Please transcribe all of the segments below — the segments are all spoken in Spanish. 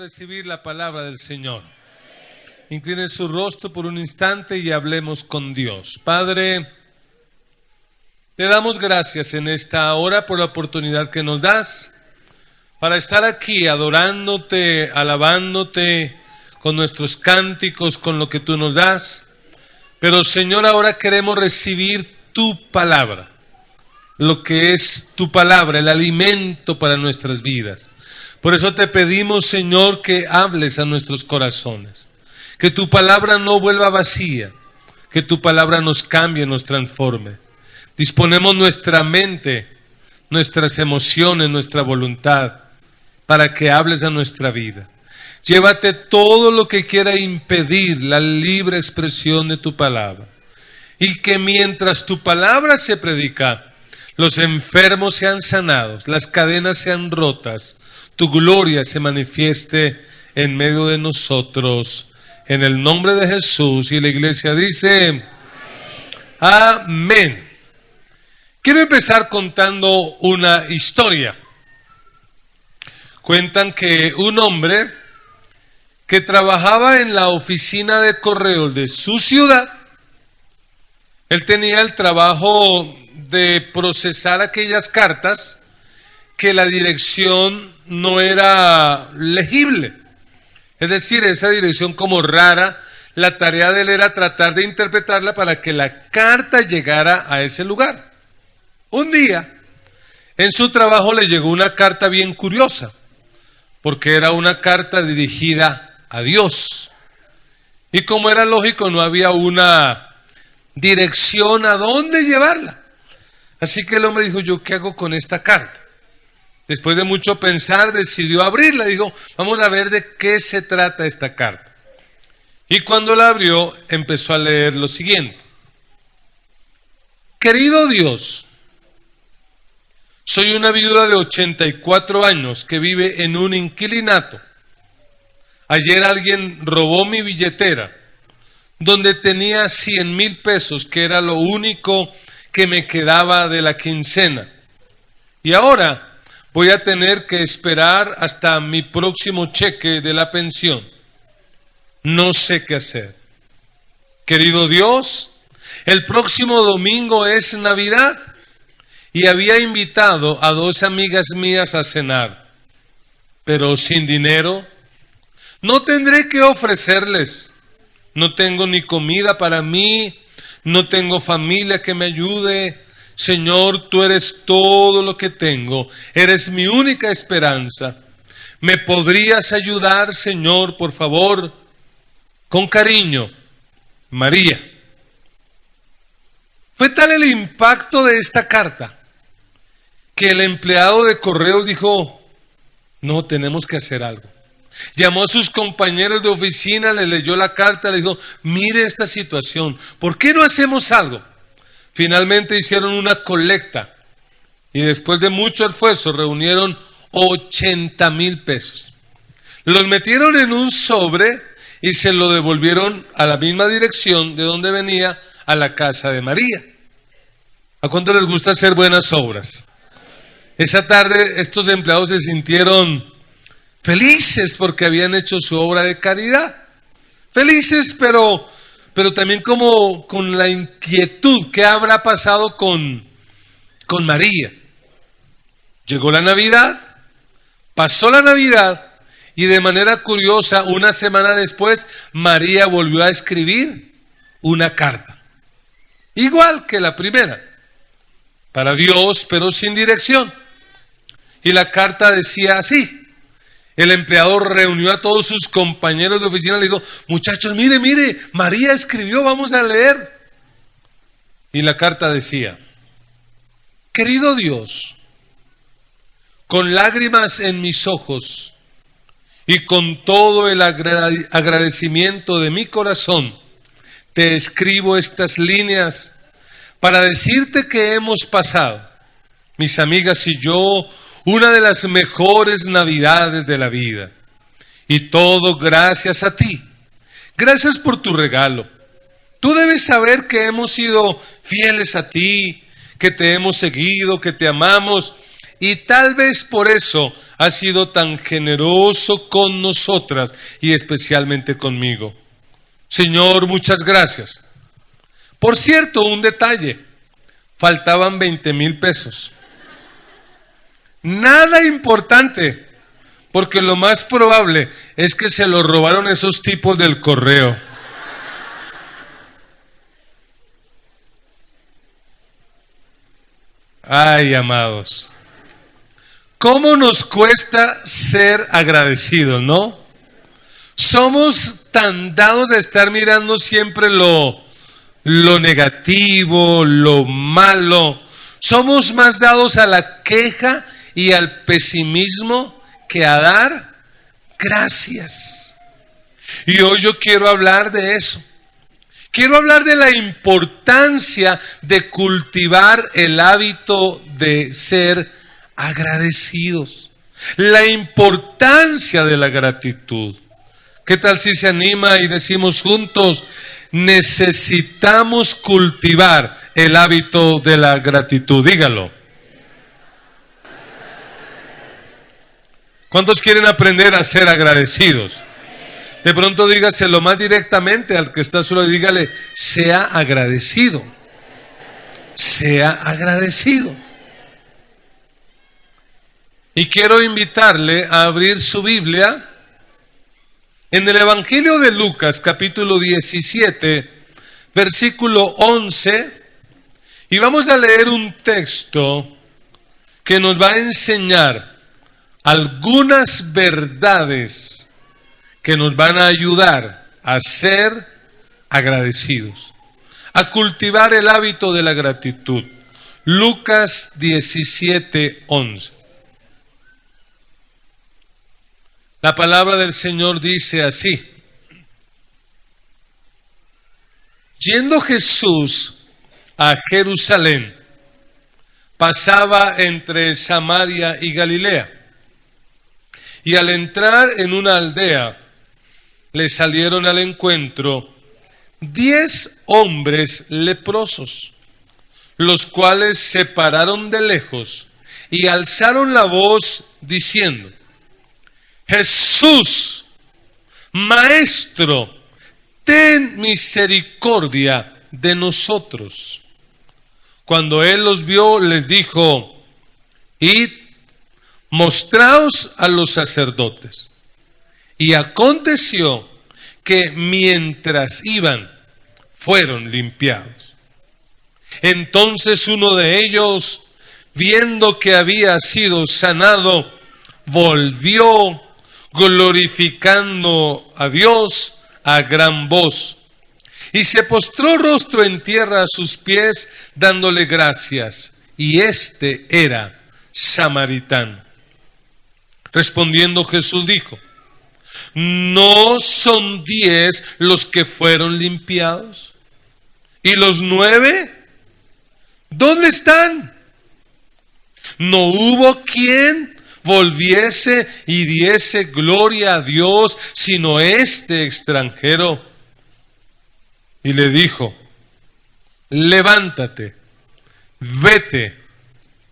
recibir la palabra del Señor. Incline su rostro por un instante y hablemos con Dios. Padre, te damos gracias en esta hora por la oportunidad que nos das para estar aquí adorándote, alabándote con nuestros cánticos, con lo que tú nos das. Pero Señor, ahora queremos recibir tu palabra, lo que es tu palabra, el alimento para nuestras vidas. Por eso te pedimos, Señor, que hables a nuestros corazones, que tu palabra no vuelva vacía, que tu palabra nos cambie, nos transforme. Disponemos nuestra mente, nuestras emociones, nuestra voluntad, para que hables a nuestra vida. Llévate todo lo que quiera impedir la libre expresión de tu palabra. Y que mientras tu palabra se predica, los enfermos sean sanados, las cadenas sean rotas, tu gloria se manifieste en medio de nosotros. En el nombre de Jesús. Y la iglesia dice, amén. Quiero empezar contando una historia. Cuentan que un hombre que trabajaba en la oficina de correos de su ciudad, él tenía el trabajo de procesar aquellas cartas que la dirección no era legible. Es decir, esa dirección como rara, la tarea de él era tratar de interpretarla para que la carta llegara a ese lugar. Un día, en su trabajo le llegó una carta bien curiosa, porque era una carta dirigida a Dios. Y como era lógico, no había una dirección a dónde llevarla. Así que el hombre dijo, ¿yo qué hago con esta carta? Después de mucho pensar, decidió abrirla. Dijo, vamos a ver de qué se trata esta carta. Y cuando la abrió, empezó a leer lo siguiente. Querido Dios, soy una viuda de 84 años que vive en un inquilinato. Ayer alguien robó mi billetera, donde tenía 100,000 pesos, que era lo único que me quedaba de la quincena. Y ahora voy a tener que esperar hasta mi próximo cheque de la pensión. No sé qué hacer. Querido Dios, el próximo domingo es Navidad y había invitado a 2 amigas mías a cenar, pero sin dinero. No tendré que ofrecerles. No tengo ni comida para mí, no tengo familia que me ayude. Señor, tú eres todo lo que tengo, eres mi única esperanza. ¿Me podrías ayudar, Señor, por favor? Con cariño, María. Fue tal el impacto de esta carta que el empleado de correos dijo, no, tenemos que hacer algo. Llamó a sus compañeros de oficina, le leyó la carta, le dijo, mire esta situación, ¿por qué no hacemos algo? Finalmente hicieron una colecta y después de mucho esfuerzo reunieron 80,000 pesos. Los metieron en un sobre y se lo devolvieron a la misma dirección de donde venía, a la casa de María. ¿A cuánto les gusta hacer buenas obras? Esa tarde estos empleados se sintieron felices porque habían hecho su obra de caridad. Felices, pero también como con la inquietud, ¿qué habrá pasado con María? Llegó la Navidad, pasó la Navidad y de manera curiosa, una semana después, María volvió a escribir una carta. Igual que la primera, para Dios, pero sin dirección. Y la carta decía así. El empleador reunió a todos sus compañeros de oficina y le dijo, muchachos, mire, María escribió, vamos a leer. Y la carta decía, querido Dios, con lágrimas en mis ojos y con todo el agradecimiento de mi corazón, te escribo estas líneas para decirte que hemos pasado, mis amigas y yo, una de las mejores Navidades de la vida. Y todo gracias a ti. Gracias por tu regalo. Tú debes saber que hemos sido fieles a ti, que te hemos seguido, que te amamos y tal vez por eso ha sido tan generoso con nosotras y especialmente conmigo. Señor, muchas gracias. Por cierto, un detalle, faltaban 20,000 pesos. Nada importante, porque lo más probable es que se lo robaron esos tipos del correo. Ay, amados, ¿cómo nos cuesta ser agradecidos, no? Somos tan dados a estar mirando siempre lo negativo, lo malo. Somos más dados a la queja y al pesimismo que a dar gracias. Y hoy yo quiero hablar de eso. Quiero hablar de la importancia de cultivar el hábito de ser agradecidos. La importancia de la gratitud. ¿Qué tal si se anima y decimos juntos: necesitamos cultivar el hábito de la gratitud? Dígalo. ¿Cuántos quieren aprender a ser agradecidos? De pronto dígaselo más directamente al que está solo y dígale: sea agradecido. Sea agradecido. Y quiero invitarle a abrir su Biblia en el Evangelio de Lucas, capítulo 17, versículo 11, y vamos a leer un texto que nos va a enseñar algunas verdades que nos van a ayudar a ser agradecidos, a cultivar el hábito de la gratitud. Lucas 17, 11. La palabra del Señor dice así: yendo Jesús a Jerusalén, pasaba entre Samaria y Galilea, y al entrar en una aldea, le salieron al encuentro 10 hombres leprosos, los cuales se pararon de lejos y alzaron la voz diciendo: Jesús, Maestro, ten misericordia de nosotros. Cuando él los vio, les dijo: id, mostraos a los sacerdotes. Y aconteció que mientras iban, fueron limpiados. Entonces uno de ellos, viendo que había sido sanado, volvió glorificando a Dios a gran voz, y se postró rostro en tierra a sus pies, dándole gracias. Y este era samaritano. Respondiendo Jesús dijo: ¿no son 10 los que fueron limpiados? ¿Y los 9? ¿Dónde están? ¿No hubo quien volviese y diese gloria a Dios, sino este extranjero? Y le dijo: levántate, vete,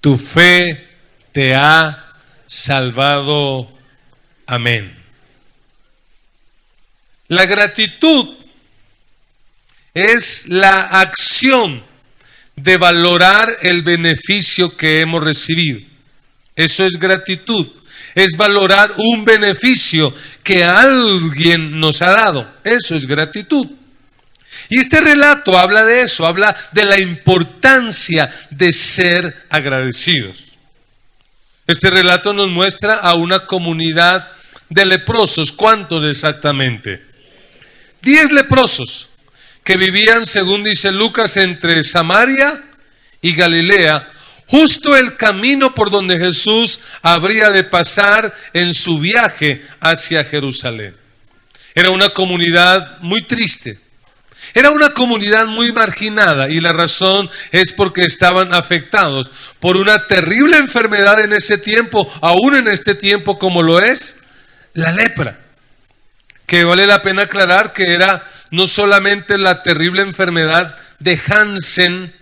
tu fe te ha salvado. Amén. La gratitud es la acción de valorar el beneficio que hemos recibido. Eso es gratitud. Es valorar un beneficio que alguien nos ha dado. Eso es gratitud. Y este relato habla de eso, habla de la importancia de ser agradecidos. Este relato nos muestra a una comunidad de leprosos. ¿Cuántos exactamente? 10 leprosos que vivían, según dice Lucas, entre Samaria y Galilea, justo el camino por donde Jesús habría de pasar en su viaje hacia Jerusalén. Era una comunidad muy triste. Era una comunidad muy marginada, y la razón es porque estaban afectados por una terrible enfermedad en ese tiempo, aún en este tiempo, como lo es la lepra. Que vale la pena aclarar que era no solamente la terrible enfermedad de Hansen,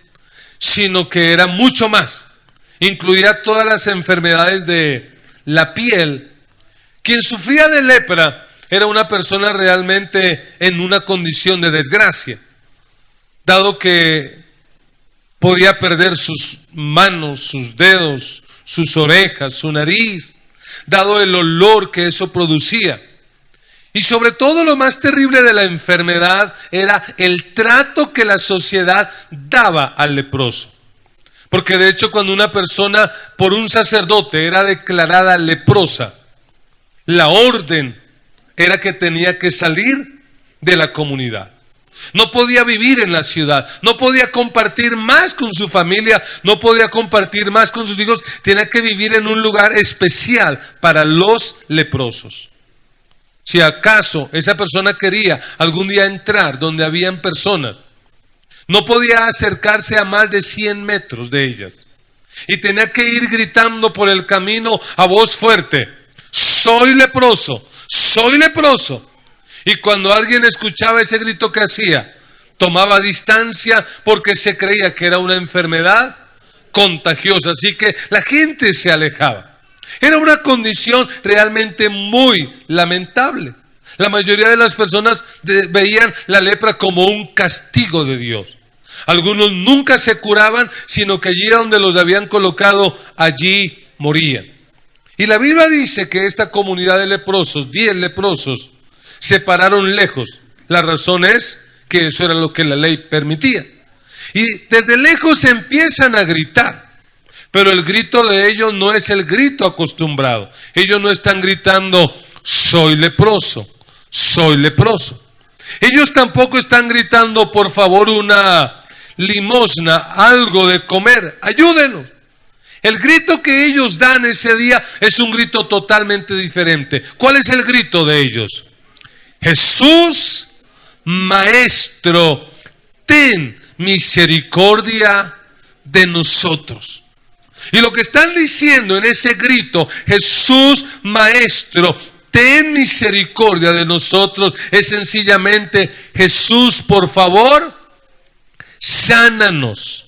sino que era mucho más. incluía todas las enfermedades de la piel. Quien sufría de lepra era una persona realmente en una condición de desgracia, dado que podía perder sus manos, sus dedos, sus orejas, su nariz, dado el olor que eso producía. Y sobre todo lo más terrible de la enfermedad era el trato que la sociedad daba al leproso. Porque de hecho cuando una persona por un sacerdote era declarada leprosa, la orden era que tenía que salir de la comunidad. No podía vivir en la ciudad, no podía compartir más con su familia, no podía compartir más con sus hijos, tenía que vivir en un lugar especial para los leprosos. Si acaso esa persona quería algún día entrar donde habían personas, no podía acercarse a más de 100 metros de ellas. Y tenía que ir gritando por el camino a voz fuerte: soy leproso, soy leproso. Y cuando alguien escuchaba ese grito que hacía, tomaba distancia porque se creía que era una enfermedad contagiosa. Así que la gente se alejaba. Era una condición realmente muy lamentable. La mayoría de las personas veían la lepra como un castigo de Dios. Algunos nunca se curaban, sino que allí donde los habían colocado, allí morían. Y la Biblia dice que esta comunidad de leprosos, 10 leprosos, se pararon lejos. La razón es que eso era lo que la ley permitía. Y desde lejos empiezan a gritar. Pero el grito de ellos no es el grito acostumbrado. Ellos no están gritando: soy leproso, soy leproso. Ellos tampoco están gritando: por favor, una limosna, algo de comer, ayúdenos. El grito que ellos dan ese día es un grito totalmente diferente. ¿Cuál es el grito de ellos? Jesús, Maestro, ten misericordia de nosotros. Y lo que están diciendo en ese grito, Jesús, Maestro, ten misericordia de nosotros, es sencillamente: Jesús, por favor, sánanos.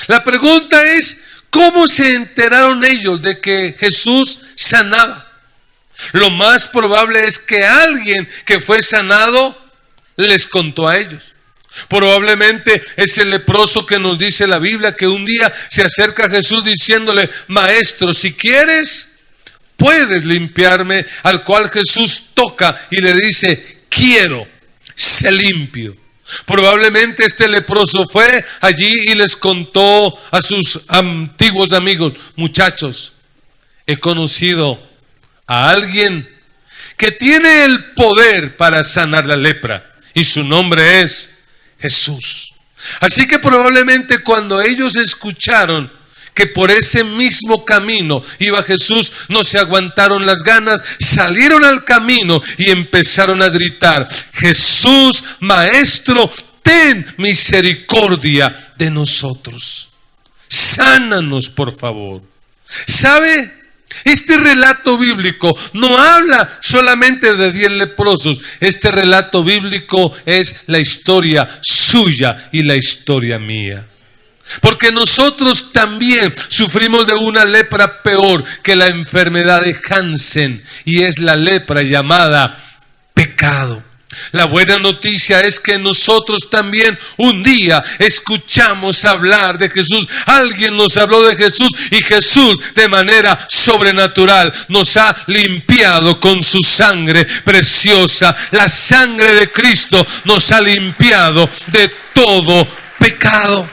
La pregunta es: ¿cómo se enteraron ellos de que Jesús sanaba? Lo más probable es que alguien que fue sanado les contó a ellos. Probablemente es el leproso que nos dice la Biblia que un día se acerca a Jesús diciéndole: Maestro, si quieres, puedes limpiarme. Al cual Jesús toca y le dice: quiero, sé limpio. Probablemente este leproso fue allí y les contó a sus antiguos amigos: muchachos, he conocido a alguien que tiene el poder para sanar la lepra y su nombre es Jesús. Así que probablemente cuando ellos escucharon que por ese mismo camino iba Jesús, no se aguantaron las ganas, salieron al camino y empezaron a gritar: Jesús, Maestro, ten misericordia de nosotros. Sánanos, por favor. ¿Sabe? Este relato bíblico no habla solamente de 10 leprosos. Este relato bíblico es la historia suya y la historia mía. Porque nosotros también sufrimos de una lepra peor que la enfermedad de Hansen, y es la lepra llamada pecado. La buena noticia es que nosotros también un día escuchamos hablar de Jesús. Alguien nos habló de Jesús y Jesús de manera sobrenatural nos ha limpiado con su sangre preciosa. La sangre de Cristo nos ha limpiado de todo pecado.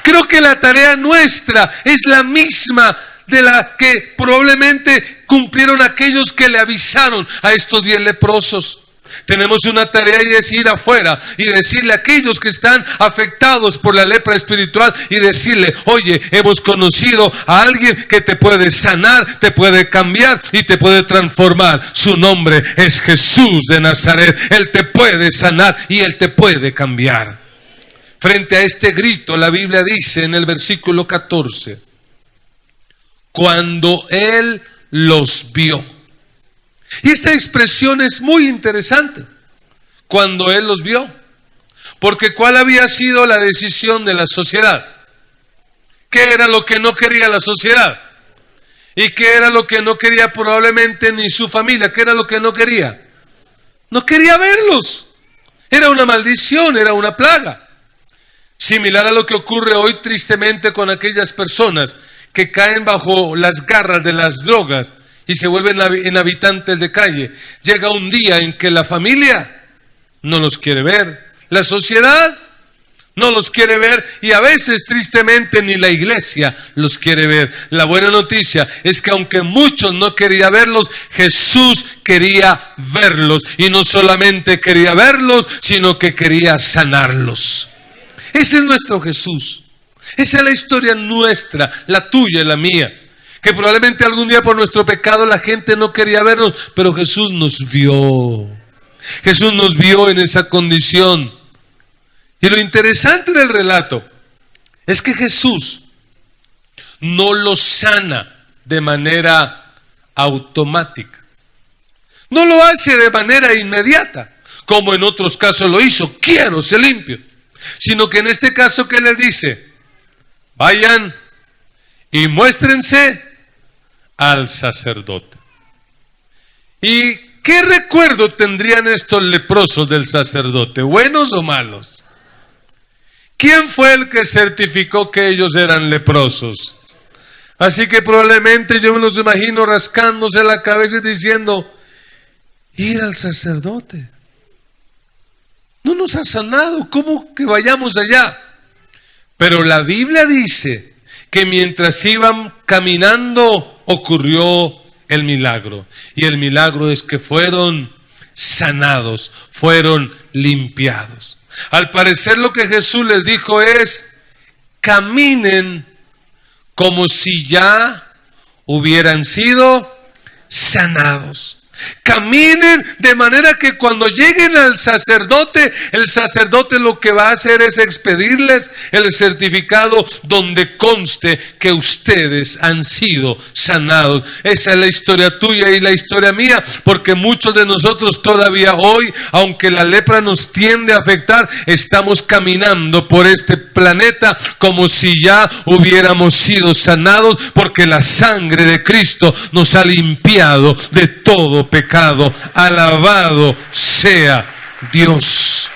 Creo que la tarea nuestra es la misma de la que probablemente cumplieron aquellos que le avisaron a estos 10 leprosos. Tenemos una tarea, y es ir afuera y decirle a aquellos que están afectados por la lepra espiritual y decirle: oye, hemos conocido a alguien que te puede sanar, te puede cambiar y te puede transformar. Su nombre es Jesús de Nazaret. Él te puede sanar y Él te puede cambiar. Frente a este grito, la Biblia dice en el versículo 14: cuando Él los vio. Y esta expresión es muy interesante: cuando Él los vio. Porque ¿cuál había sido la decisión de la sociedad? ¿Qué era lo que no quería la sociedad? ¿Y qué era lo que no quería probablemente ni su familia? ¿Qué era lo que no quería? No quería verlos. Era una maldición, era una plaga. Similar a lo que ocurre hoy tristemente con aquellas personas que caen bajo las garras de las drogas y se vuelven en habitantes de calle. Llega un día en que la familia no los quiere ver, la sociedad no los quiere ver y a veces tristemente ni la iglesia los quiere ver. La buena noticia es que aunque muchos no querían verlos, Jesús quería verlos y no solamente quería verlos, sino que quería sanarlos. Ese es nuestro Jesús. Esa es la historia nuestra, la tuya y la mía. Que probablemente algún día por nuestro pecado la gente no quería vernos, pero Jesús nos vio. Jesús nos vio en esa condición. Y lo interesante del relato es que Jesús no los sana de manera automática. No lo hace de manera inmediata, como en otros casos lo hizo. Quiero ser limpio. Sino que en este caso, ¿qué les dice? Vayan y muéstrense al sacerdote. ¿Y qué recuerdo tendrían estos leprosos del sacerdote? ¿Buenos o malos? ¿Quién fue el que certificó que ellos eran leprosos? Así que probablemente yo me los imagino rascándose la cabeza y diciendo, ir al sacerdote. No nos ha sanado, ¿cómo que vayamos allá? Pero la Biblia dice que mientras iban caminando ocurrió el milagro. Y el milagro es que fueron sanados, fueron limpiados. Al parecer lo que Jesús les dijo es, caminen como si ya hubieran sido sanados. Caminen de manera que cuando lleguen al sacerdote, el sacerdote lo que va a hacer es expedirles el certificado donde conste que ustedes han sido sanados. Esa es la historia tuya y la historia mía, porque muchos de nosotros todavía hoy, aunque la lepra nos tiende a afectar, estamos caminando por este planeta como si ya hubiéramos sido sanados, porque la sangre de Cristo nos ha limpiado de todo pecado. Alabado sea Dios.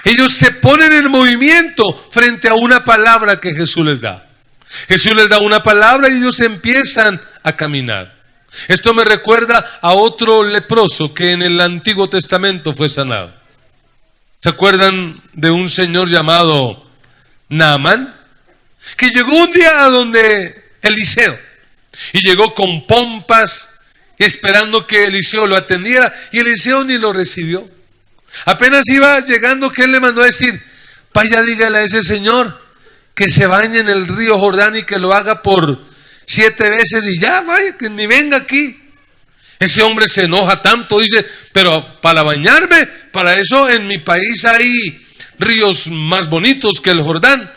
Ellos se ponen en movimiento frente a una palabra que Jesús les da. Jesús les da una palabra y ellos empiezan a caminar. Esto me recuerda a otro leproso que en el Antiguo Testamento fue sanado. ¿Se acuerdan de un señor llamado Naamán? Que llegó un día a donde Eliseo. Y llegó con pompas, esperando que Eliseo lo atendiera, y Eliseo ni lo recibió. Apenas iba llegando que él le mandó a decir, vaya, dígale a ese señor que se bañe en el río Jordán y que lo haga por 7 veces y ya, vaya, que ni venga aquí. Ese hombre se enoja tanto, dice, pero para bañarme, para eso en mi país hay ríos más bonitos que el Jordán.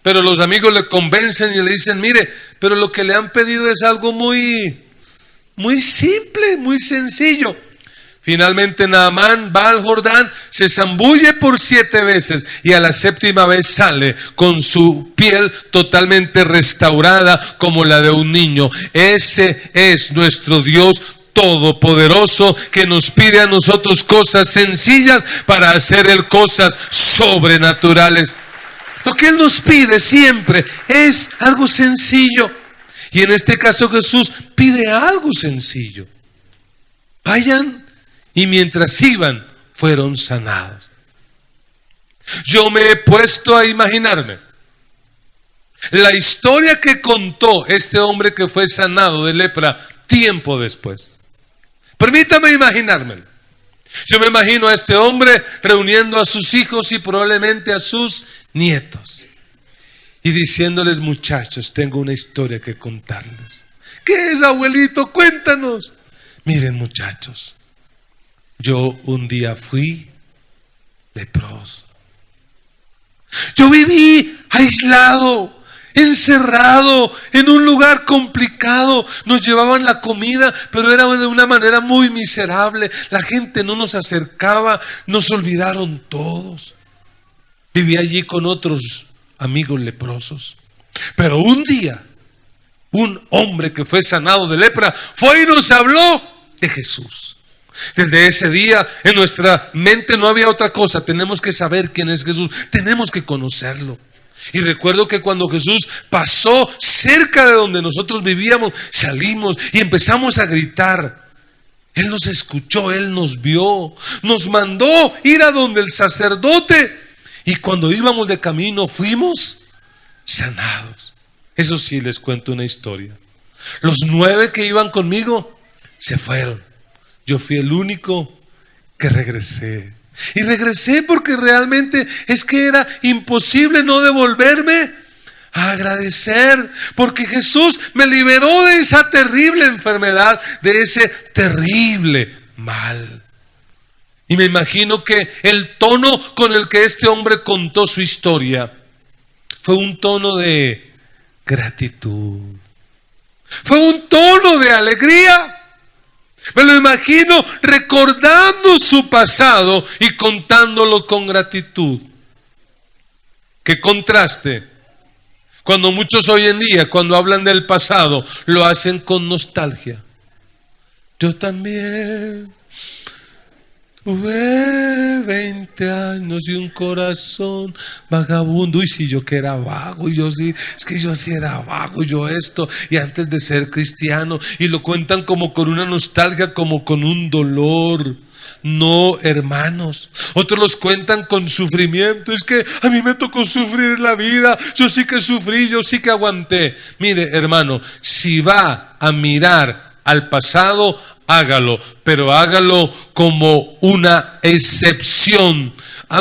Pero los amigos le convencen y le dicen, mire, pero lo que le han pedido es algo muy simple, muy sencillo. Finalmente Naamán va al Jordán, se zambulle por 7 veces y a la 7ª vez sale con su piel totalmente restaurada como la de un niño. Ese es nuestro Dios todopoderoso, que nos pide a nosotros cosas sencillas para hacer Él cosas sobrenaturales. Lo que Él nos pide siempre es algo sencillo. Y en este caso Jesús pide algo sencillo. Vayan y mientras iban fueron sanados. Yo me he puesto a imaginarme la historia que contó este hombre que fue sanado de lepra tiempo después. Permítame imaginármelo. Yo me imagino a este hombre reuniendo a sus hijos y probablemente a sus nietos y diciéndoles, muchachos, tengo una historia que contarles. ¿Qué es, abuelito? Cuéntanos. Miren, muchachos, yo un día fui leproso. Yo viví aislado, encerrado en un lugar complicado. Nos llevaban la comida, pero era de una manera muy miserable. La gente no nos acercaba, nos olvidaron todos. Vivía allí con otros amigos leprosos. Pero un día, un hombre que fue sanado de lepra fue y nos habló de Jesús. Desde ese día en nuestra mente no había otra cosa. Tenemos que saber quién es Jesús, tenemos que conocerlo. Y recuerdo que cuando Jesús pasó cerca de donde nosotros vivíamos, salimos y empezamos a gritar. Él nos escuchó, Él nos vio, nos mandó ir a donde el sacerdote. Y cuando íbamos de camino fuimos sanados. Eso sí, les cuento una historia. Los 9 que iban conmigo se fueron. Yo fui el único que regresé. Y regresé porque realmente es que era imposible no devolverme a agradecer. Porque Jesús me liberó de esa terrible enfermedad, de ese terrible mal. Y me imagino que el tono con el que este hombre contó su historia fue un tono de gratitud. Fue un tono de alegría. Me lo imagino recordando su pasado y contándolo con gratitud. Qué contraste. Cuando muchos hoy en día, cuando hablan del pasado, lo hacen con nostalgia. Yo también tuve 20 años y un corazón vagabundo. Uy, si yo que era vago, y yo sí, es que yo sí era vago, yo esto, y antes de ser cristiano, y lo cuentan como con una nostalgia, como con un dolor. No, hermanos, otros los cuentan con sufrimiento. Es que a mí me tocó sufrir la vida, yo sí que sufrí, yo sí que aguanté. Mire, hermano, si va a mirar al pasado, hágalo, pero hágalo como una excepción.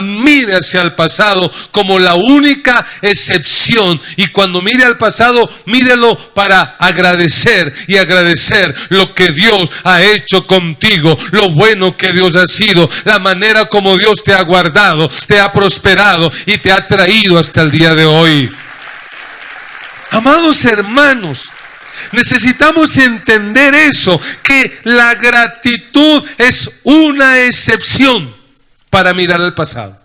Mire hacia el pasado como la única excepción. Y cuando mire al pasado, mírelo para agradecer y agradecer lo que Dios ha hecho contigo, lo bueno que Dios ha sido, la manera como Dios te ha guardado, te ha prosperado y te ha traído hasta el día de hoy. Amados hermanos, necesitamos entender eso, que la gratitud es una excepción para mirar al pasado.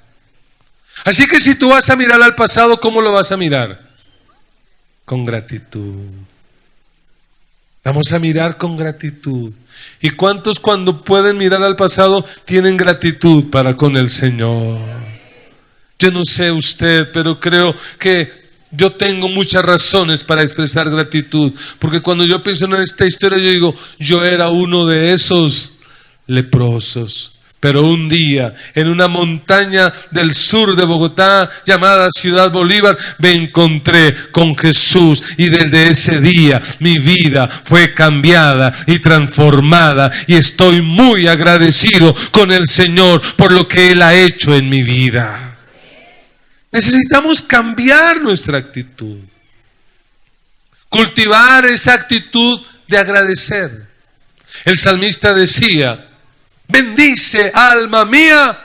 Así que si tú vas a mirar al pasado, ¿cómo lo vas a mirar? Con gratitud. Vamos a mirar con gratitud. ¿Y cuántos cuando pueden mirar al pasado tienen gratitud para con el Señor? Yo no sé usted, pero creo que yo tengo muchas razones para expresar gratitud, porque cuando yo pienso en esta historia, yo digo, yo era uno de esos leprosos. Pero un día, en una montaña del sur de Bogotá, llamada Ciudad Bolívar, me encontré con Jesús. Y desde ese día, mi vida fue cambiada y transformada. Y estoy muy agradecido con el Señor por lo que Él ha hecho en mi vida. Necesitamos cambiar nuestra actitud. Cultivar esa actitud de agradecer. El salmista decía: bendice, alma mía,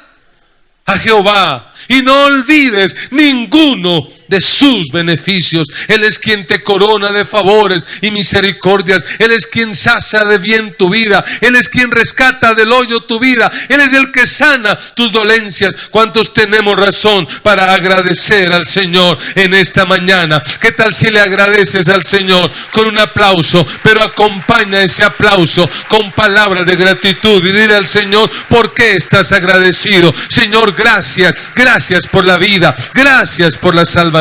a Jehová, y no olvides ninguno de sus beneficios. Él es quien te corona de favores y misericordias. Él es quien sacia de bien tu vida. Él es quien rescata del hoyo tu vida. Él es el que sana tus dolencias. ¿Cuántos tenemos razón para agradecer al Señor en esta mañana? ¿Qué tal si le agradeces al Señor con un aplauso? Pero acompaña ese aplauso con palabras de gratitud y dile al Señor: ¿por qué estás agradecido? Señor, gracias, gracias por la vida, gracias por la salvación,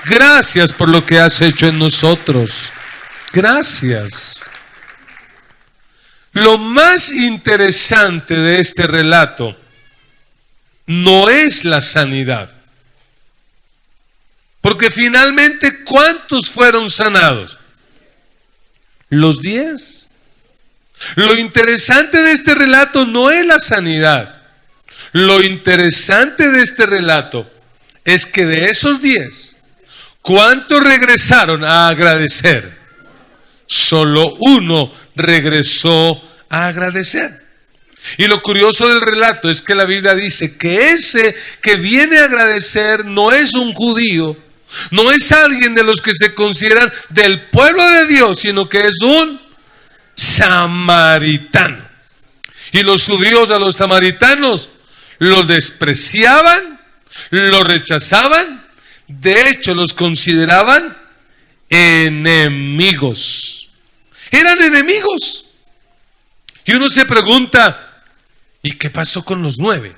gracias por lo que has hecho en nosotros. Gracias. Lo más interesante de este relato no es la sanidad, porque finalmente, ¿cuántos fueron sanados? Los 10. Lo interesante de este relato no es la sanidad. Lo interesante de este relato es que de esos 10, ¿cuántos regresaron a agradecer? Solo uno regresó a agradecer. Y lo curioso del relato es que la Biblia dice que ese que viene a agradecer no es un judío, no es alguien de los que se consideran del pueblo de Dios, sino que es un samaritano. Y los judíos a los samaritanos los despreciaban, lo rechazaban, de hecho los consideraban enemigos. Eran enemigos. Y uno se pregunta, ¿y qué pasó con los 9?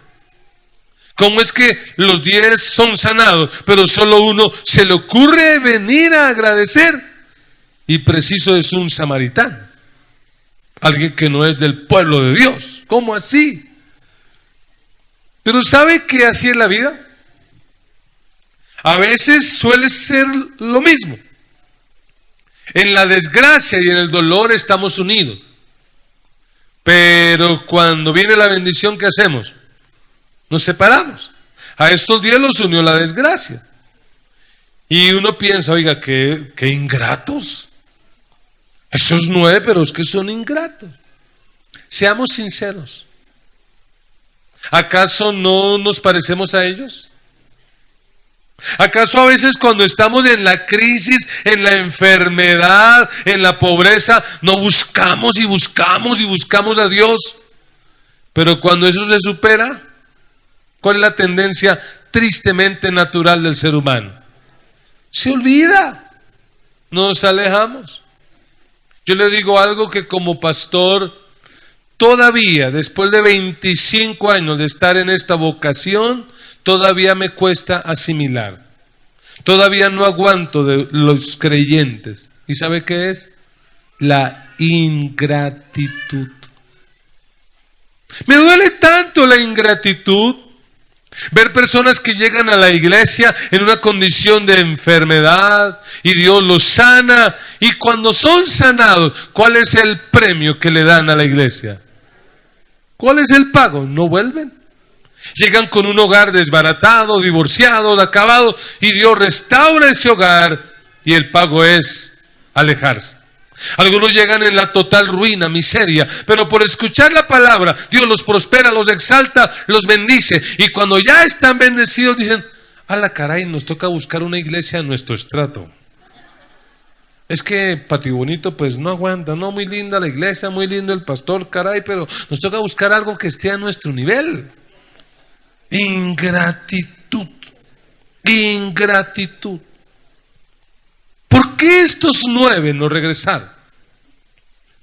¿Cómo es que los 10 son sanados, pero solo uno se le ocurre venir a agradecer? Y preciso es un samaritano, alguien que no es del pueblo de Dios. ¿Cómo así? Pero ¿sabe que así es la vida? A veces suele ser lo mismo. En la desgracia y en el dolor estamos unidos. Pero cuando viene la bendición, ¿qué hacemos? Nos separamos. A estos 10 los unió la desgracia. Y uno piensa, oiga, qué ingratos. Esos 9, pero es que son ingratos. Seamos sinceros. ¿Acaso no nos parecemos a ellos? ¿Acaso a veces cuando estamos en la crisis, en la enfermedad, en la pobreza, no buscamos y buscamos y buscamos a Dios? Pero cuando eso se supera, ¿cuál es la tendencia tristemente natural del ser humano? Se olvida, nos alejamos. Yo le digo algo que como pastor, todavía después de 25 años de estar en esta vocación, todavía me cuesta asimilar. Todavía no aguanto de los creyentes. ¿Y sabe qué es? La ingratitud. Me duele tanto la ingratitud. Ver personas que llegan a la iglesia en una condición de enfermedad y Dios los sana. Y cuando son sanados, ¿cuál es el premio que le dan a la iglesia? ¿Cuál es el pago? No vuelven. Llegan con un hogar desbaratado, divorciado, acabado, y Dios restaura ese hogar y el pago es alejarse. Algunos llegan en la total ruina, miseria, pero por escuchar la palabra, Dios los prospera, los exalta, los bendice. Y cuando ya están bendecidos, dicen, a la caray, nos toca buscar una iglesia a nuestro estrato. Es que Pati Bonito pues no aguanta, no, muy linda la iglesia, muy lindo el pastor, caray, pero nos toca buscar algo que esté a nuestro nivel. Ingratitud, ingratitud. ¿Por qué estos 9 no regresaron?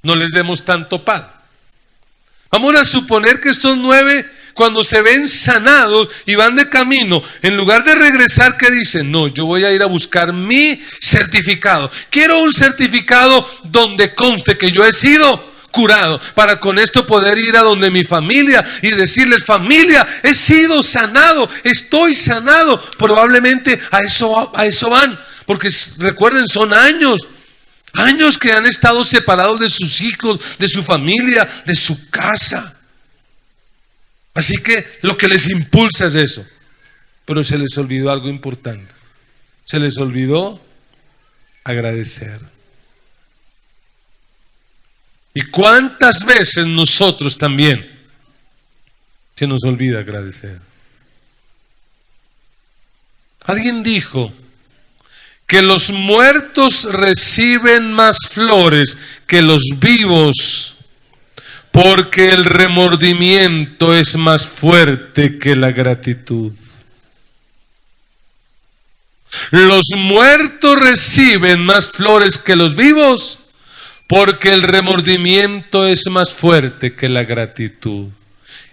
No les demos tanto pan. Vamos a suponer que estos 9, cuando se ven sanados y van de camino, en lugar de regresar, ¿qué dicen? No, yo voy a ir a buscar mi certificado. Quiero un certificado donde conste que yo he sido curado, para con esto poder ir a donde mi familia y decirles, familia, he sido sanado, estoy sanado. Probablemente a eso van, porque recuerden, son años que han estado separados de sus hijos, de su familia, de su casa. Así que lo que les impulsa es eso. Pero se les olvidó algo importante. Se les olvidó agradecer. ¿Y cuántas veces nosotros también se nos olvida agradecer? Alguien dijo que los muertos reciben más flores que los vivos, porque el remordimiento es más fuerte que la gratitud. Los muertos reciben más flores que los vivos, porque el remordimiento es más fuerte que la gratitud.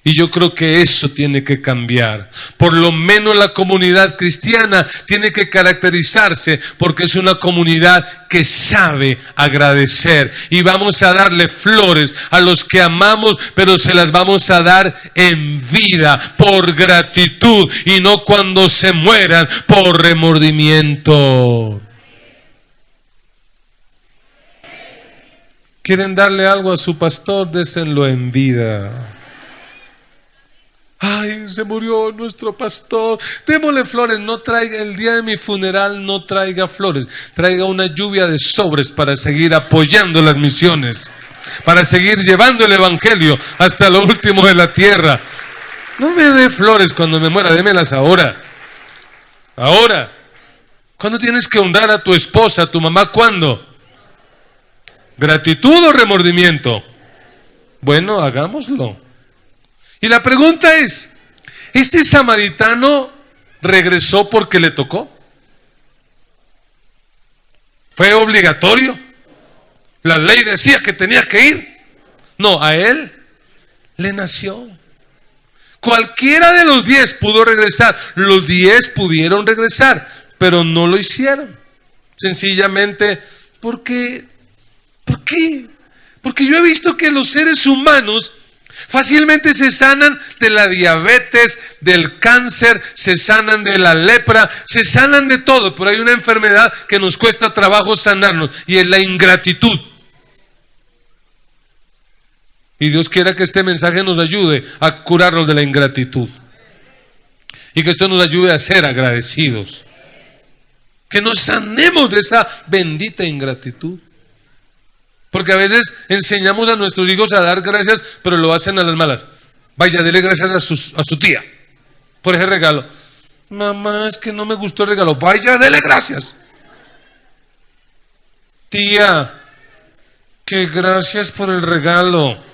Y yo creo que eso tiene que cambiar. Por lo menos la comunidad cristiana tiene que caracterizarse porque es una comunidad que sabe agradecer. Y vamos a darle flores a los que amamos, pero se las vamos a dar en vida, por gratitud, y no cuando se mueran por remordimiento. ¿Quieren darle algo a su pastor? Désenlo en vida. Ay, se murió nuestro pastor, démosle flores. No traiga, el día de mi funeral no traiga flores, traiga una lluvia de sobres para seguir apoyando las misiones, para seguir llevando el evangelio hasta lo último de la tierra. No me dé flores cuando me muera, démelas ahora. Ahora. ¿Cuándo tienes que honrar a tu esposa, a tu mamá? ¿Cuándo? ¿Gratitud o remordimiento? Bueno, hagámoslo. Y la pregunta es, ¿este samaritano regresó porque le tocó. ¿Fue obligatorio? ¿La ley decía que tenía que ir? No, a él le nació. Cualquiera de los 10 pudo regresar. Los 10 pudieron regresar, pero no lo hicieron. Sencillamente, ¿por qué? Porque yo he visto que los seres humanos fácilmente se sanan de la diabetes, del cáncer, se sanan de la lepra, se sanan de todo, pero hay una enfermedad que nos cuesta trabajo sanarnos y es la ingratitud. Y Dios quiera que este mensaje nos ayude a curarnos de la ingratitud. Y que esto nos ayude a ser agradecidos. Que nos sanemos de esa bendita ingratitud. Porque a veces enseñamos a nuestros hijos a dar gracias, pero lo hacen a las malas. Vaya, dele gracias a su tía por ese regalo. Mamá, es que no me gustó el regalo. Vaya, dele gracias. Tía, que gracias por el regalo.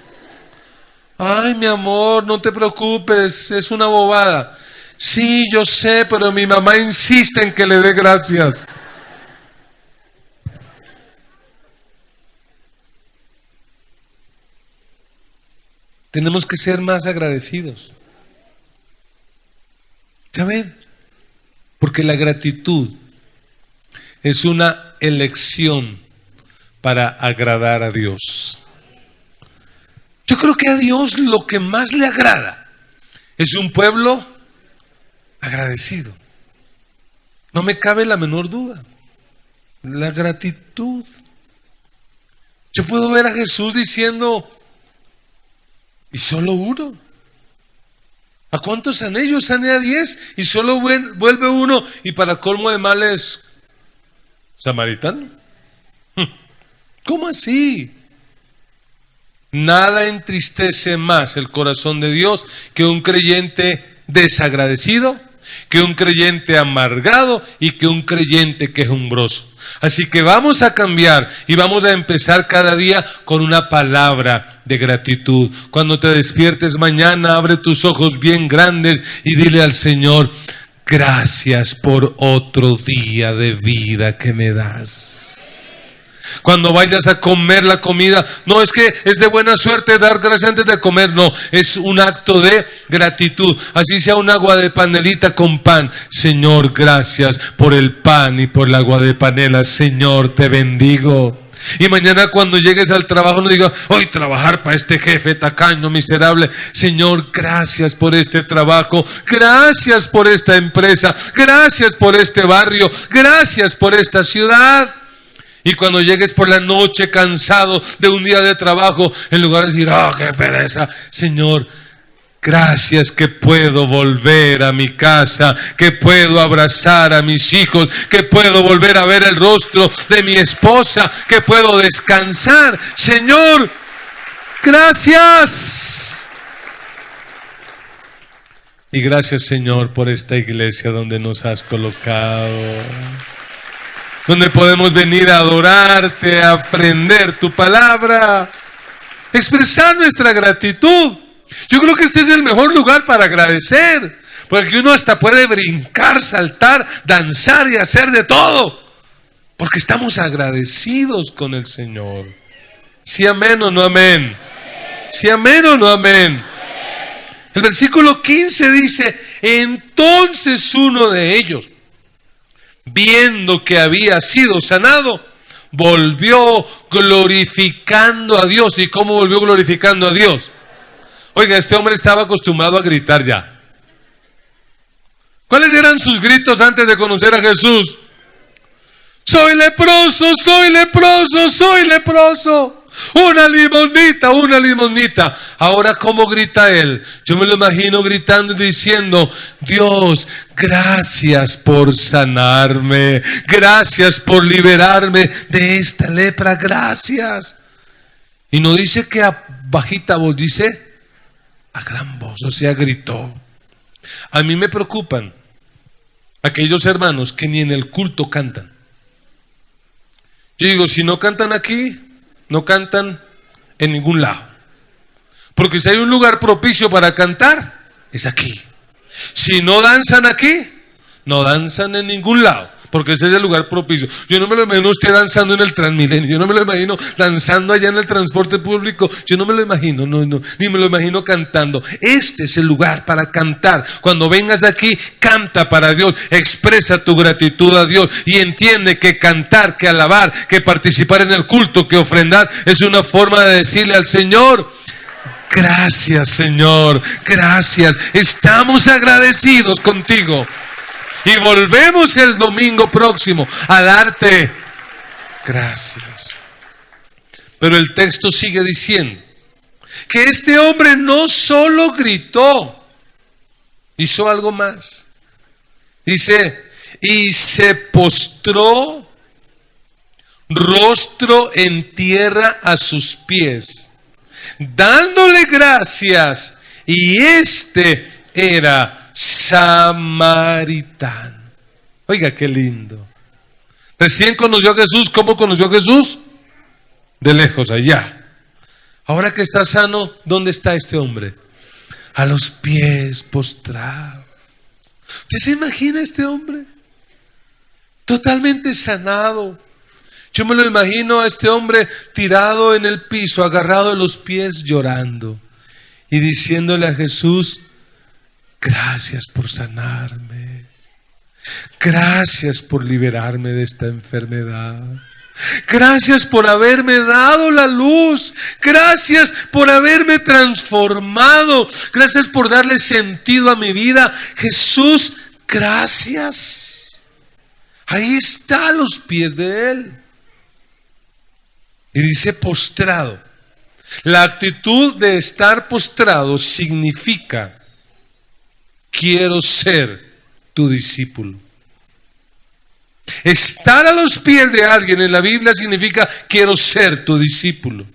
Ay, mi amor, no te preocupes, es una bobada. Sí, yo sé, pero mi mamá insiste en que le dé gracias. Tenemos que ser más agradecidos. ¿Saben? Porque la gratitud es una elección para agradar a Dios. Yo creo que a Dios lo que más le agrada es un pueblo agradecido. No me cabe la menor duda. La gratitud. Yo puedo ver a Jesús diciendo, y solo uno. ¿A cuántos sané? Yo sané a 10 y solo vuelve uno, y para colmo de males, samaritano. ¿Cómo así? Nada entristece más el corazón de Dios que un creyente desagradecido, que un creyente amargado y que un creyente quejumbroso. Así que vamos a cambiar y vamos a empezar cada día con una palabra de gratitud. Cuando te despiertes mañana, abre tus ojos bien grandes y dile al Señor, gracias por otro día de vida que me das. Cuando vayas a comer la comida, no es que es de buena suerte dar gracias antes de comer, no, es un acto de gratitud. Así sea un agua de panelita con pan. Señor, gracias por el pan y por el agua de panela. Señor, te bendigo. Y mañana cuando llegues al trabajo no digas, hoy trabajar para este jefe tacaño, miserable. Señor, gracias por este trabajo, gracias por esta empresa, gracias por este barrio, gracias por esta ciudad. Y cuando llegues por la noche cansado de un día de trabajo, en lugar de decir, qué pereza, Señor, gracias que puedo volver a mi casa, que puedo abrazar a mis hijos, que puedo volver a ver el rostro de mi esposa, que puedo descansar. Señor, gracias. Y gracias, Señor, por esta iglesia donde nos has colocado, donde podemos venir a adorarte, a aprender tu palabra, expresar nuestra gratitud. Yo creo que este es el mejor lugar para agradecer, porque uno hasta puede brincar, saltar, danzar y hacer de todo, porque estamos agradecidos con el Señor. ¿Sí amén o no amén? ¿Sí amén o no amén? El versículo 15 dice, entonces uno de ellos, viendo que había sido sanado, volvió glorificando a Dios. ¿Y cómo volvió glorificando a Dios? Oiga, este hombre estaba acostumbrado a gritar ya. ¿Cuáles eran sus gritos antes de conocer a Jesús? Soy leproso, soy leproso, soy leproso. Una limonita, una limonita. Ahora, ¿cómo grita él? Yo me lo imagino gritando y diciendo, Dios, gracias por sanarme, gracias por liberarme de esta lepra, gracias. Y no dice que a bajita voz, dice a gran voz, o sea, gritó. A mí me preocupan aquellos hermanos que ni en el culto cantan. Yo digo, si no cantan aquí, no cantan en ningún lado. Porque si hay un lugar propicio para cantar, es aquí. Si no danzan aquí, No danzan en ningún lado, porque ese es el lugar propicio. Yo no me lo imagino usted danzando en el Transmilenio, yo no me lo imagino danzando allá en el transporte público, yo no me lo imagino, no, ni me lo imagino cantando. Este es el lugar para cantar. Cuando vengas aquí, canta para Dios, expresa tu gratitud a Dios y entiende que cantar, que alabar, que participar en el culto, que ofrendar, es una forma de decirle al Señor: gracias, Señor, gracias, estamos agradecidos contigo. Y volvemos el domingo próximo a darte gracias. Pero el texto sigue diciendo que este hombre no solo gritó, hizo algo más. Dice, y se postró rostro en tierra a sus pies, dándole gracias, y este era samaritano. Oiga, qué lindo. Recién conoció a Jesús. ¿Cómo conoció a Jesús? De lejos, allá. Ahora que está sano, ¿dónde está este hombre? A los pies, postrado. ¿Usted se imagina este hombre? Totalmente sanado. Yo me lo imagino a este hombre tirado en el piso, agarrado de los pies, llorando y diciéndole a Jesús: gracias por sanarme. Gracias por liberarme de esta enfermedad. Gracias por haberme dado la luz. Gracias por haberme transformado. Gracias por darle sentido a mi vida. Jesús, gracias. Ahí está a los pies de Él. Y dice postrado. La actitud de estar postrado significa: quiero ser tu discípulo. Estar a los pies de alguien en la Biblia significa: quiero ser tu discípulo.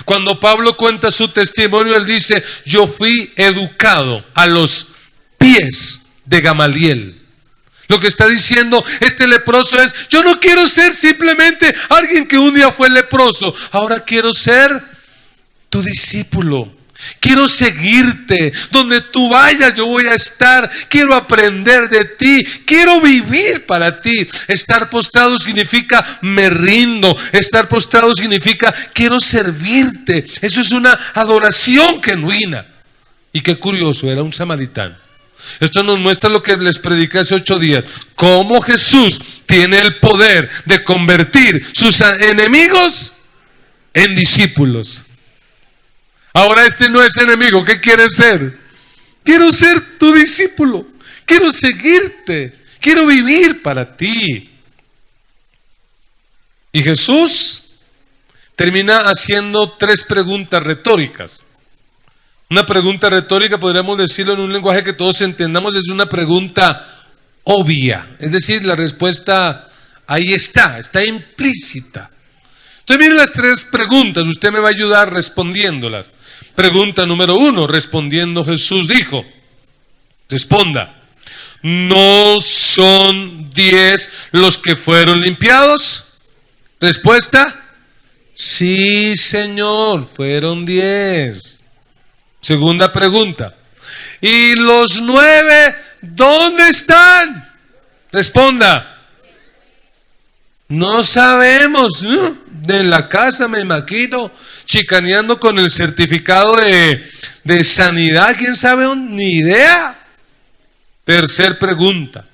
Cuando Pablo cuenta su testimonio, él dice: yo fui educado a los pies de Gamaliel. Lo que está diciendo este leproso es: yo no quiero ser simplemente alguien que un día fue leproso, ahora quiero ser tu discípulo. Quiero seguirte, donde tú vayas yo voy a estar, quiero aprender de ti, quiero vivir para ti. Estar postrado significa me rindo, estar postrado significa quiero servirte. Eso es una adoración genuina. Y qué curioso, era un samaritano. Esto nos muestra lo que les prediqué hace 8 días, cómo Jesús tiene el poder de convertir sus enemigos en discípulos. Ahora este no es enemigo. ¿Qué quieres ser? Quiero ser tu discípulo. Quiero seguirte. Quiero vivir para ti. Y Jesús termina haciendo 3 preguntas retóricas. Una pregunta retórica, podríamos decirlo en un lenguaje que todos entendamos, es una pregunta obvia. Es decir, la respuesta ahí está implícita. Entonces miren las 3 preguntas, usted me va a ayudar respondiéndolas. Pregunta número 1, respondiendo Jesús dijo, responda: ¿no son 10 los que fueron limpiados? Respuesta: sí, Señor, fueron 10. Segunda pregunta: ¿y los 9 dónde están? Responda: no sabemos. De la casa, me imagino, chicaneando con el certificado de sanidad, quién sabe, ni idea. Tercer pregunta: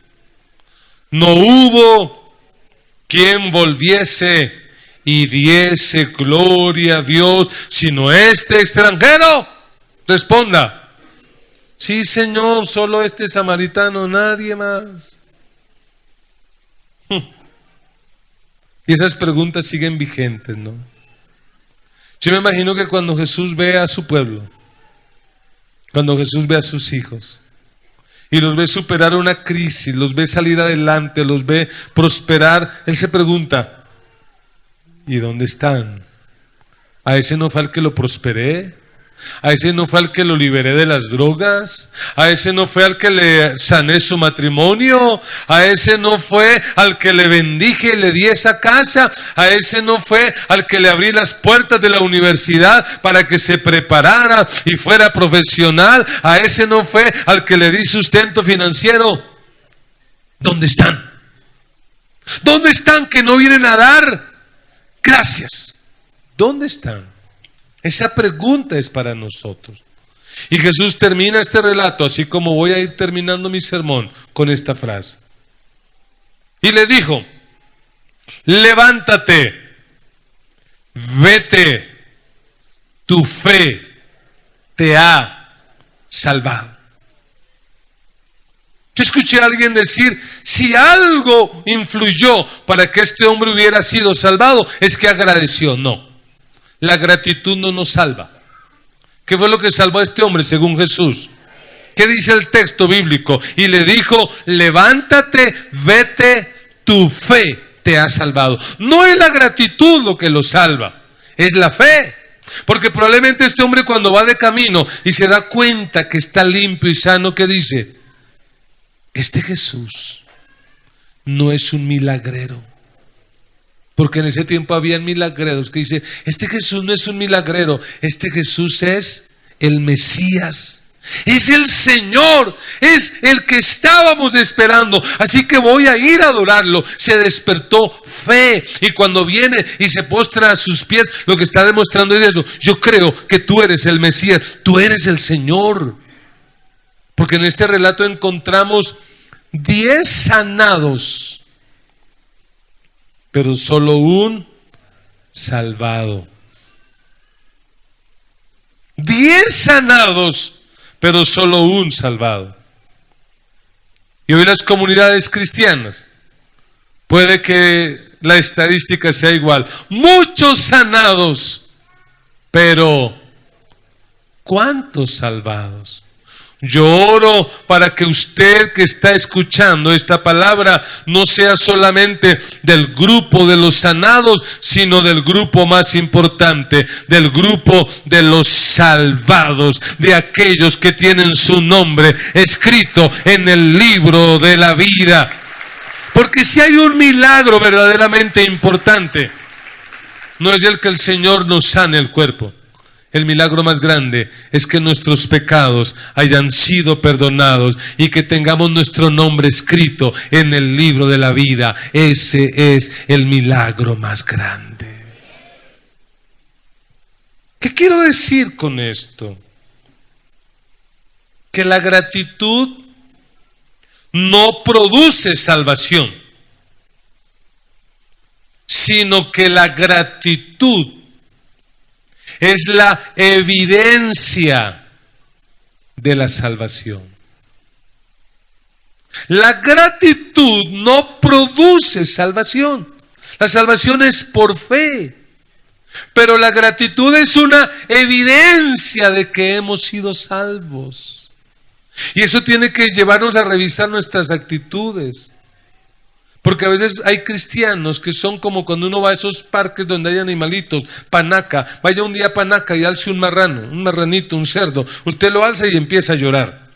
no hubo quien volviese y diese gloria a Dios, sino este extranjero. Responda: sí, Señor, solo este samaritano, nadie más. Y esas preguntas siguen vigentes, ¿no? Yo me imagino que cuando Jesús ve a su pueblo, cuando Jesús ve a sus hijos y los ve superar una crisis, los ve salir adelante, los ve prosperar, Él se pregunta: ¿y dónde están? ¿A ese no fue al que lo prosperé? ¿A ese no fue al que lo liberé de las drogas? ¿A ese no fue al que le sané su matrimonio? ¿A ese no fue al que le bendije y le di esa casa? ¿A ese no fue al que le abrí las puertas de la universidad para que se preparara y fuera profesional? ¿A ese no fue al que le di sustento financiero? ¿Dónde están? ¿Dónde están que no vienen a dar gracias? ¿Dónde están? Esa pregunta es para nosotros. Y Jesús termina este relato, así como voy a ir terminando mi sermón, con esta frase. Y le dijo: levántate, vete, tu fe te ha salvado. Yo escuché a alguien decir, si algo influyó para que este hombre hubiera sido salvado, es que agradeció. No, la gratitud no nos salva. ¿Qué fue lo que salvó a este hombre según Jesús? ¿Qué dice el texto bíblico? Y le dijo: levántate, vete, tu fe te ha salvado. No es la gratitud lo que lo salva, es la fe. Porque probablemente este hombre, cuando va de camino y se da cuenta que está limpio y sano, ¿qué dice? Este Jesús no es un milagrero. Porque en ese tiempo habían milagreros que dice: este Jesús no es un milagrero, este Jesús es el Mesías, es el Señor, es el que estábamos esperando. Así que voy a ir a adorarlo. Se despertó fe, y cuando viene y se postra a sus pies, lo que está demostrando es eso: yo creo que tú eres el Mesías, tú eres el Señor. Porque en este relato encontramos 10 sanados, pero solo un salvado. 10 sanados, pero solo un salvado. Y hoy las comunidades cristianas, puede que la estadística sea igual: muchos sanados, pero ¿cuántos salvados? Yo oro para que usted que está escuchando esta palabra no sea solamente del grupo de los sanados, sino del grupo más importante, del grupo de los salvados, de aquellos que tienen su nombre escrito en el libro de la vida. Porque si hay un milagro verdaderamente importante, no es el que el Señor nos sane el cuerpo. El milagro más grande es que nuestros pecados hayan sido perdonados y que tengamos nuestro nombre escrito en el libro de la vida. Ese es el milagro más grande. ¿Qué quiero decir con esto? Que la gratitud no produce salvación, sino que la gratitud es la evidencia de la salvación. La gratitud no produce salvación. La salvación es por fe. Pero la gratitud es una evidencia de que hemos sido salvos. Y eso tiene que llevarnos a revisar nuestras actitudes. Porque a veces hay cristianos que son como cuando uno va a esos parques donde hay animalitos, panaca, vaya un día a Panaca y alce un marrano, un marranito, un cerdo, usted lo alza y empieza a llorar.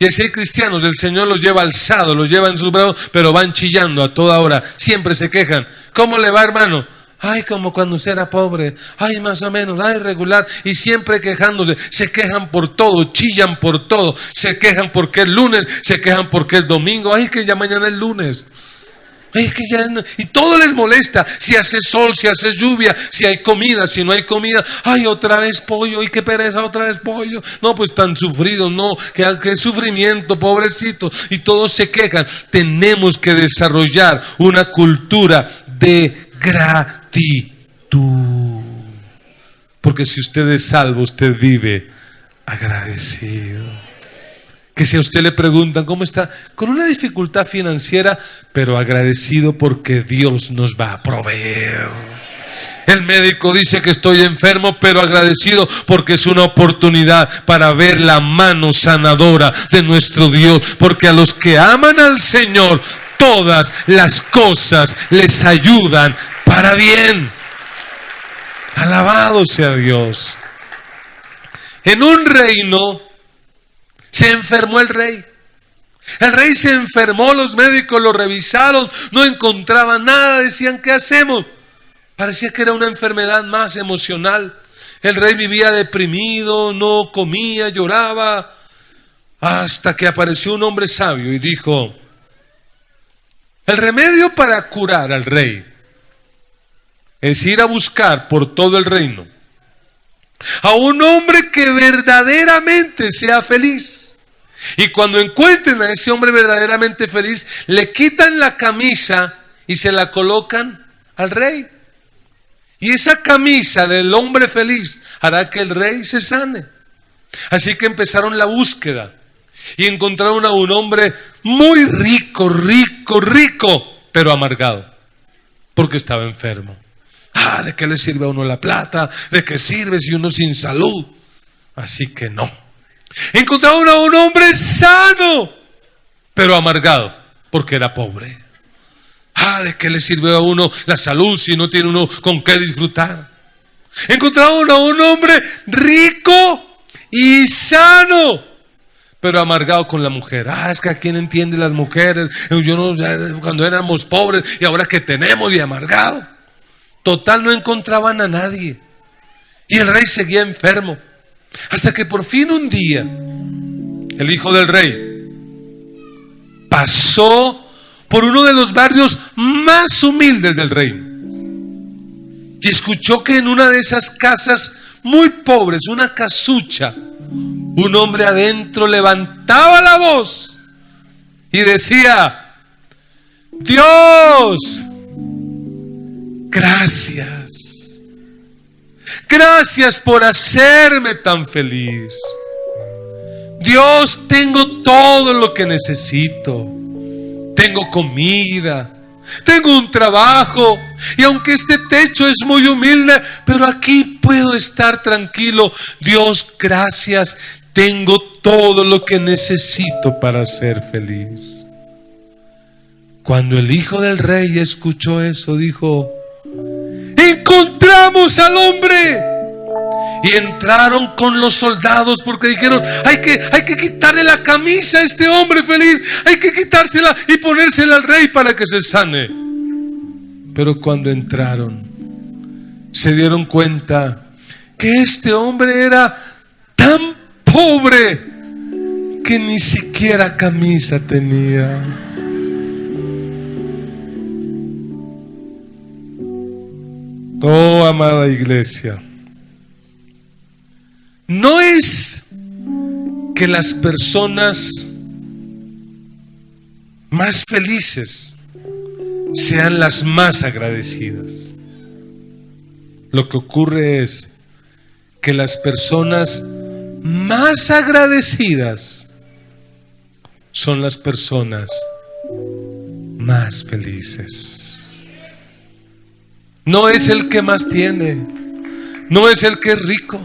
Y así hay cristianos, el Señor los lleva alzados, los lleva en sus brazos, pero van chillando a toda hora, siempre se quejan. ¿Cómo le va, hermano? Ay, como cuando usted era pobre, ay, más o menos, ay, regular, y siempre quejándose, se quejan por todo, chillan por todo, se quejan porque es lunes, se quejan porque es domingo, ay, que ya mañana es lunes, ay, que ya no, y todo les molesta, si hace sol, si hace lluvia, si hay comida, si no hay comida, ay, otra vez pollo, y qué pereza, otra vez pollo, no, pues tan sufrido, no, qué sufrimiento, pobrecito, y todos se quejan. Tenemos que desarrollar una cultura de gratitud. Porque si usted es salvo, usted vive agradecido. Que si a usted le preguntan cómo está, con una dificultad financiera, pero agradecido porque Dios nos va a proveer. El médico dice que estoy enfermo, pero agradecido porque es una oportunidad para ver la mano sanadora de nuestro Dios. Porque a los que aman al Señor, todas las cosas les ayudan para bien. Alabado sea Dios. En un reino se enfermó el rey. El rey se enfermó, los médicos lo revisaron, no encontraban nada, decían, ¿qué hacemos? Parecía que era una enfermedad más emocional. El rey vivía deprimido, no comía, lloraba, hasta que apareció un hombre sabio y dijo: El remedio para curar al rey es ir a buscar por todo el reino a un hombre que verdaderamente sea feliz. Y cuando encuentren a ese hombre verdaderamente feliz, le quitan la camisa y se la colocan al rey. Y esa camisa del hombre feliz hará que el rey se sane. Así que empezaron la búsqueda y encontraron a un hombre muy rico, pero amargado, porque estaba enfermo. ¿De qué le sirve a uno la plata? ¿De qué sirve si uno sin salud? Así que no. Encontraron a un hombre sano, pero amargado, porque era pobre. ¿De qué le sirve a uno la salud si no tiene uno con qué disfrutar? Encontraron a un hombre rico y sano, pero amargado con la mujer. Es que ¿a quién entiende las mujeres? Yo no, cuando éramos pobres y ahora que tenemos, y amargado. Total, no encontraban a nadie. Y el rey seguía enfermo. Hasta que por fin un día, el hijo del rey pasó por uno de los barrios más humildes del reino. Y escuchó que en una de esas casas muy pobres, una casucha, un hombre adentro levantaba la voz y decía: Dios, gracias. Gracias por hacerme tan feliz. Dios, tengo todo lo que necesito. Tengo comida, tengo un trabajo, y aunque este techo es muy humilde, pero aquí puedo estar tranquilo. Dios, gracias. Tengo todo lo que necesito para ser feliz. Cuando el hijo del rey escuchó eso, dijo: encontramos al hombre. Y entraron con los soldados porque dijeron: hay que quitarle la camisa a este hombre feliz, hay que quitársela y ponérsela al rey para que se sane. Pero cuando entraron, se dieron cuenta que este hombre era tan pobre que ni siquiera camisa tenía. Oh, amada iglesia, no es que las personas más felices sean las más agradecidas. Lo que ocurre es que las personas más agradecidas son las personas más felices. No es el que más tiene, no es el que es rico,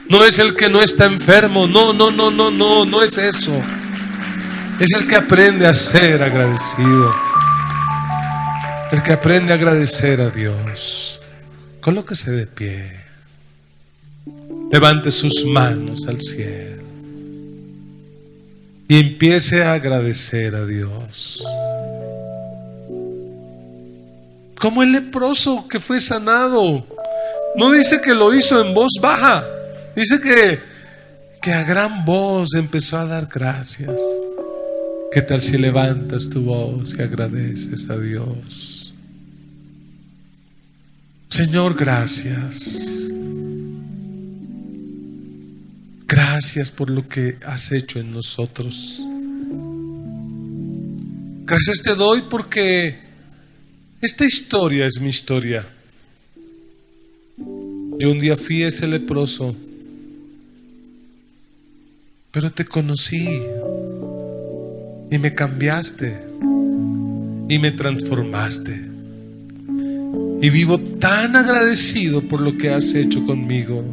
no es el que no está enfermo, no es eso. Es el que aprende a ser agradecido, el que aprende a agradecer a Dios. Colóquese de pie, levante sus manos al cielo y empiece a agradecer a Dios. Como el leproso que fue sanado, no dice que lo hizo en voz baja, dice que a gran voz empezó a dar gracias. ¿Qué tal si levantas tu voz y agradeces a Dios? Señor, gracias. Gracias por lo que has hecho en nosotros. Gracias te doy porque esta historia es mi historia. Yo un día fui ese leproso, pero te conocí y me cambiaste y me transformaste. Y vivo tan agradecido por lo que has hecho conmigo.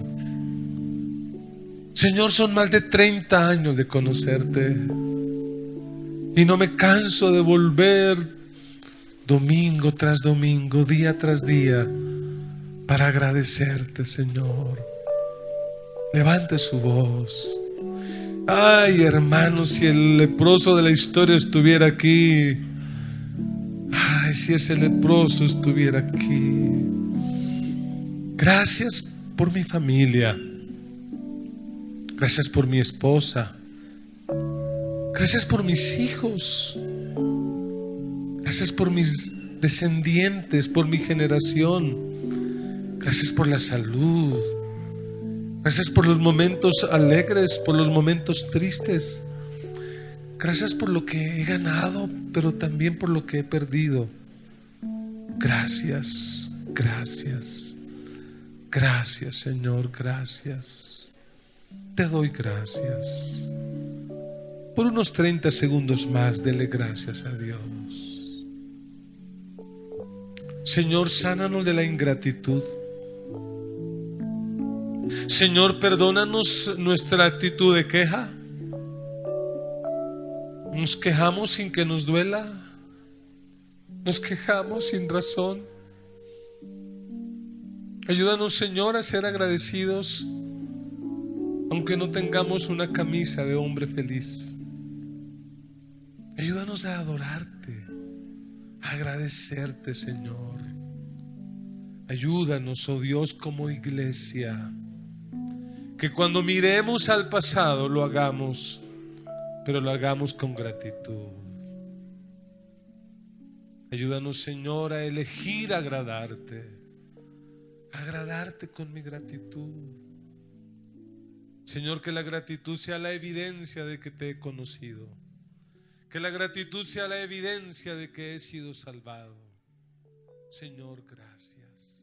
Señor, son más de 30 años de conocerte y no me canso de volver domingo tras domingo, día tras día, para agradecerte, Señor. Levante su voz. Ay, hermano, si el leproso de la historia estuviera aquí. Ay, si ese leproso estuviera aquí. Gracias por mi familia. Gracias por mi esposa. Gracias por mis hijos. Gracias por mis descendientes, por mi generación. Gracias por la salud. Gracias por los momentos alegres, por los momentos tristes. Gracias por lo que he ganado, pero también por lo que he perdido. Gracias, gracias, gracias, Señor, gracias. Te doy gracias. Por unos 30 segundos más, dele gracias a Dios. Señor, sánanos de la ingratitud. Señor, perdónanos nuestra actitud de queja. Nos quejamos sin que nos duela. Nos quejamos sin razón. Ayúdanos, Señor, a ser agradecidos, aunque no tengamos una camisa de hombre feliz. Ayúdanos a adorarte, a agradecerte, Señor. Ayúdanos, oh Dios, como iglesia, que cuando miremos al pasado lo hagamos, pero lo hagamos con gratitud. Ayúdanos, Señor, a elegir agradarte con mi gratitud. Señor, que la gratitud sea la evidencia de que te he conocido, que la gratitud sea la evidencia de que he sido salvado. Señor, gracias.